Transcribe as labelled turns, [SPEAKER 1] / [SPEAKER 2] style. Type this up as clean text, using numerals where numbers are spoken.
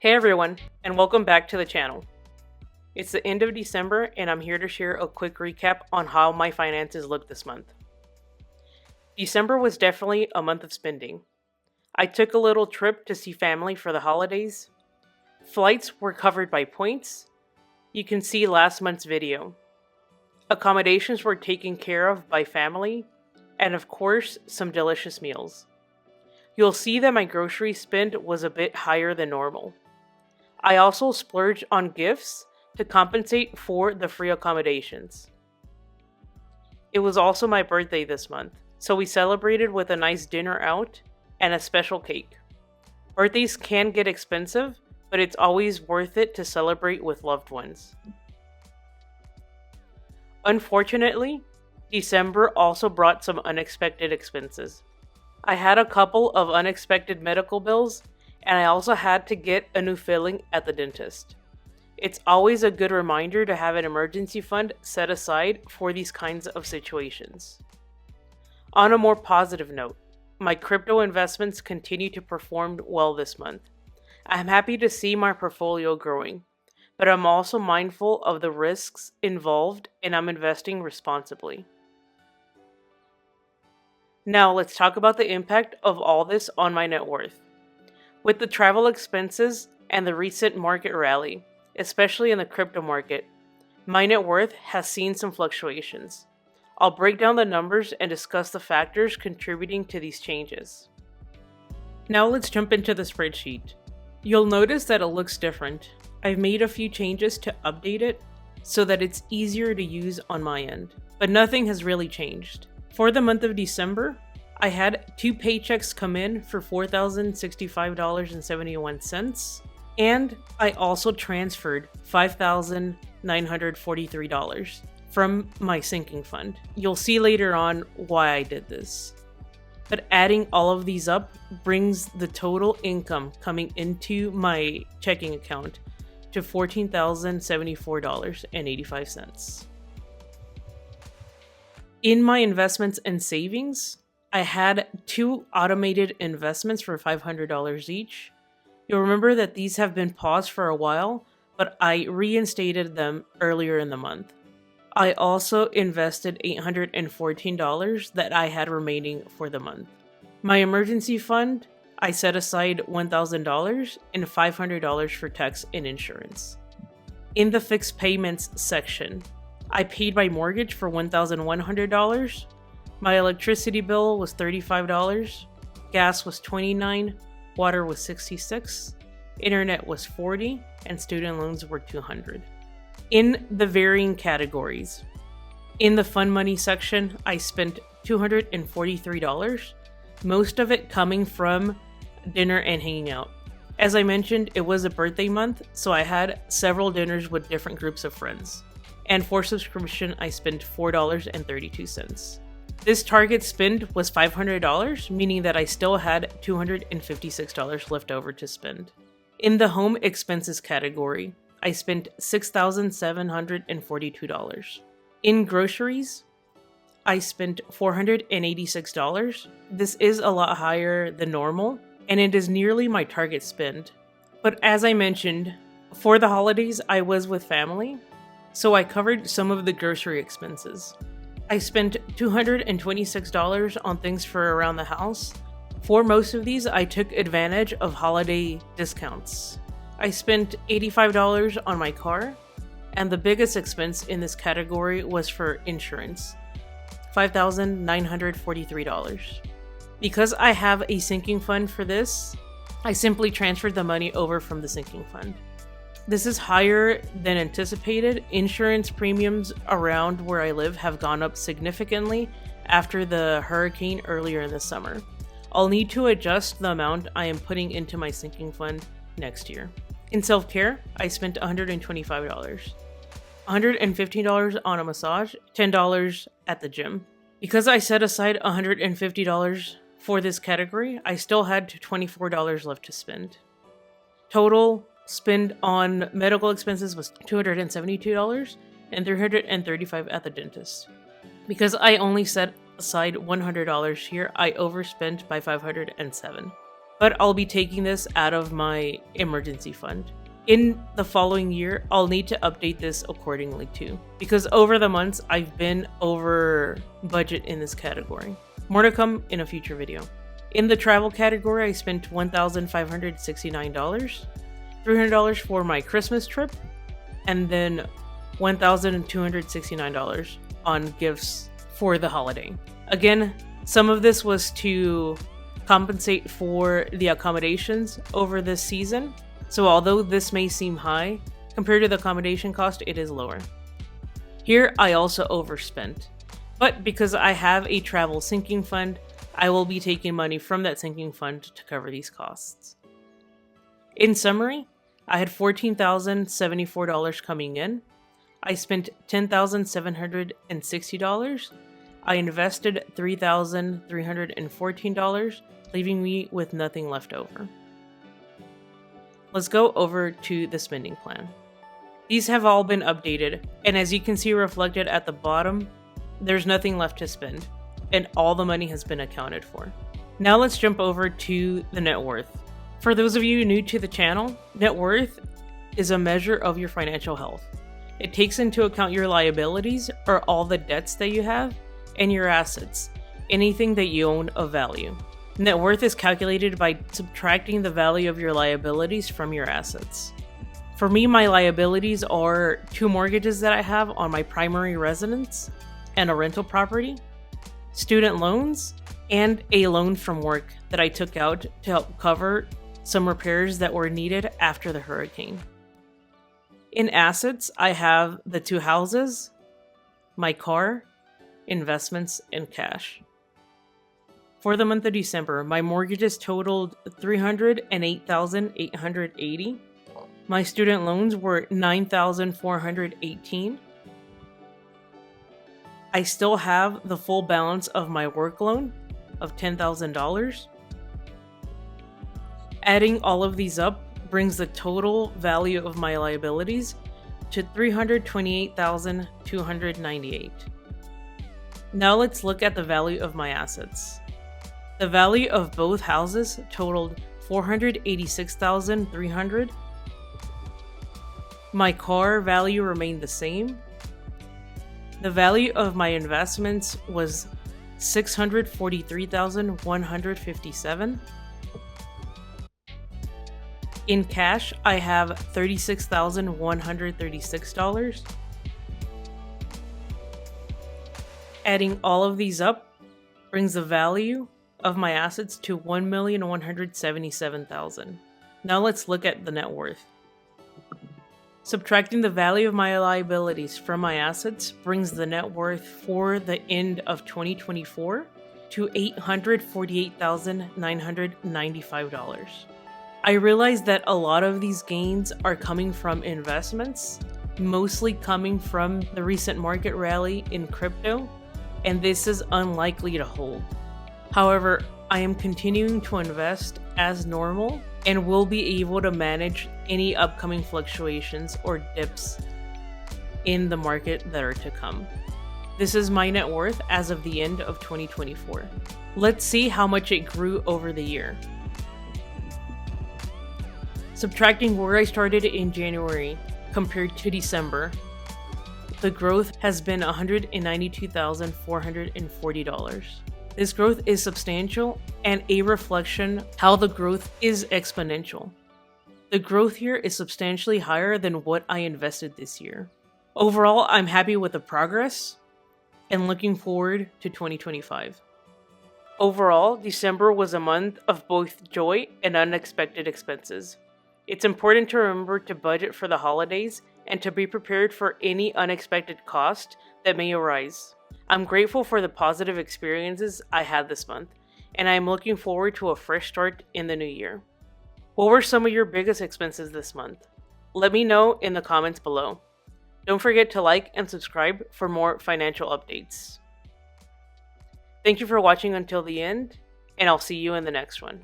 [SPEAKER 1] Hey everyone, and welcome back to the channel. It's the end of December, and I'm here to share a quick recap on how my finances look this month. December was definitely a month of spending. I took a little trip to see family for the holidays. Flights were covered by points. You can see last month's video. Accommodations were taken care of by family, and of course, some delicious meals. You'll see that my grocery spend was a bit higher than normal. I also splurged on gifts to compensate for the free accommodations. It was also my birthday this month, so we celebrated with a nice dinner out and a special cake. Birthdays can get expensive, but it's always worth it to celebrate with loved ones. Unfortunately, December also brought some unexpected expenses. I had a couple of unexpected medical bills, and I also had to get a new filling at the dentist. It's always a good reminder to have an emergency fund set aside for these kinds of situations. On a more positive note, my crypto investments continue to perform well this month. I'm happy to see my portfolio growing, but I'm also mindful of the risks involved, and I'm investing responsibly. Now let's talk about the impact of all this on my net worth. With the travel expenses and the recent market rally, especially in the crypto market, my net worth has seen some fluctuations. I'll break down the numbers and discuss the factors contributing to these changes. Now let's jump into the spreadsheet. You'll notice that it looks different. I've made a few changes to update it so that it's easier to use on my end, but nothing has really changed. For the month of December, I had 2 paychecks come in for $4,065.71, and I also transferred $5,943 from my sinking fund. You'll see later on why I did this. But adding all of these up brings the total income coming into my checking account to $14,074.85. In my investments and savings, I had 2 automated investments for $500 each. You'll remember that these have been paused for a while, but I reinstated them earlier in the month. I also invested $814 that I had remaining for the month. My emergency fund, I set aside $1,000 and $500 for tax and insurance. In the fixed payments section, I paid my mortgage for $1,100. My electricity bill was $35, gas was $29, water was $66, internet was $40, and student loans were $200. In the varying categories, in the fun money section, I spent $243, most of it coming from dinner and hanging out. As I mentioned, it was a birthday month, so I had several dinners with different groups of friends. And for subscription, I spent $4.32. This target spend was $500, meaning that I still had $256 left over to spend. In the home expenses category, I spent $6,742. In groceries, I spent $486. This is a lot higher than normal, and it is nearly my target spend. But as I mentioned, for the holidays, I was with family, so I covered some of the grocery expenses. I spent $226 on things for around the house. For most of these, I took advantage of holiday discounts. I spent $85 on my car, and the biggest expense in this category was for insurance, $5,943. Because I have a sinking fund for this, I simply transferred the money over from the sinking fund. This is higher than anticipated. Insurance premiums around where I live have gone up significantly after the hurricane earlier in the summer. I'll need to adjust the amount I am putting into my sinking fund next year. In self-care, I spent $125, $115 on a massage, $10 at the gym. Because I set aside $150 for this category, I still had $24 left to spend. Total spend on medical expenses was $272 and $335 at the dentist. Because I only set aside $100 here, I overspent by $507. but I'll be taking this out of my emergency fund. In the following year, I'll need to update this accordingly too, because over the months, I've been over budget in this category. More to come in a future video. In the travel category, I spent $1,569, $300 for my Christmas trip, and then $1,269 on gifts for the holiday. Again, some of this was to compensate for the accommodations over this season. So although this may seem high, compared to the accommodation cost, it is lower. Here, I also overspent. But because I have a travel sinking fund, I will be taking money from that sinking fund to cover these costs. In summary, I had $14,074 coming in. I spent $10,760. I invested $3,314, leaving me with nothing left over. Let's go over to the spending plan. These have all been updated, and as you can see reflected at the bottom, there's nothing left to spend, and all the money has been accounted for. Now let's jump over to the net worth. For those of you new to the channel, net worth is a measure of your financial health. It takes into account your liabilities, or all the debts that you have, and your assets, anything that you own of value. Net worth is calculated by subtracting the value of your liabilities from your assets. For me, my liabilities are 2 mortgages that I have on my primary residence and a rental property, student loans, and a loan from work that I took out to help cover some repairs that were needed after the hurricane. In assets, I have the 2 houses, my car, investments, and cash. For the month of December, my mortgages totaled $308,880. My student loans were $9,418. I still have the full balance of my work loan of $10,000. Adding all of these up brings the total value of my liabilities to $328,298. Now let's look at the value of my assets. The value of both houses totaled $486,300. My car value remained the same. The value of my investments was $643,157. In cash, I have $36,136. Adding all of these up brings the value of my assets to $1,177,000. Now let's look at the net worth. Subtracting the value of my liabilities from my assets brings the net worth for the end of 2024 to $848,995. I realize that a lot of these gains are coming from investments, mostly coming from the recent market rally in crypto, and this is unlikely to hold. However, I am continuing to invest as normal and will be able to manage any upcoming fluctuations or dips in the market that are to come. This is my net worth as of the end of 2024. Let's see how much it grew over the year. Subtracting where I started in January compared to December, the growth has been $192,440. This growth is substantial and a reflection how the growth is exponential. The growth here is substantially higher than what I invested this year. Overall, I'm happy with the progress and looking forward to 2025. Overall, December was a month of both joy and unexpected expenses. It's important to remember to budget for the holidays and to be prepared for any unexpected cost that may arise. I'm grateful for the positive experiences I had this month, and I am looking forward to a fresh start in the new year. What were some of your biggest expenses this month? Let me know in the comments below. Don't forget to like and subscribe for more financial updates. Thank you for watching until the end, and I'll see you in the next one.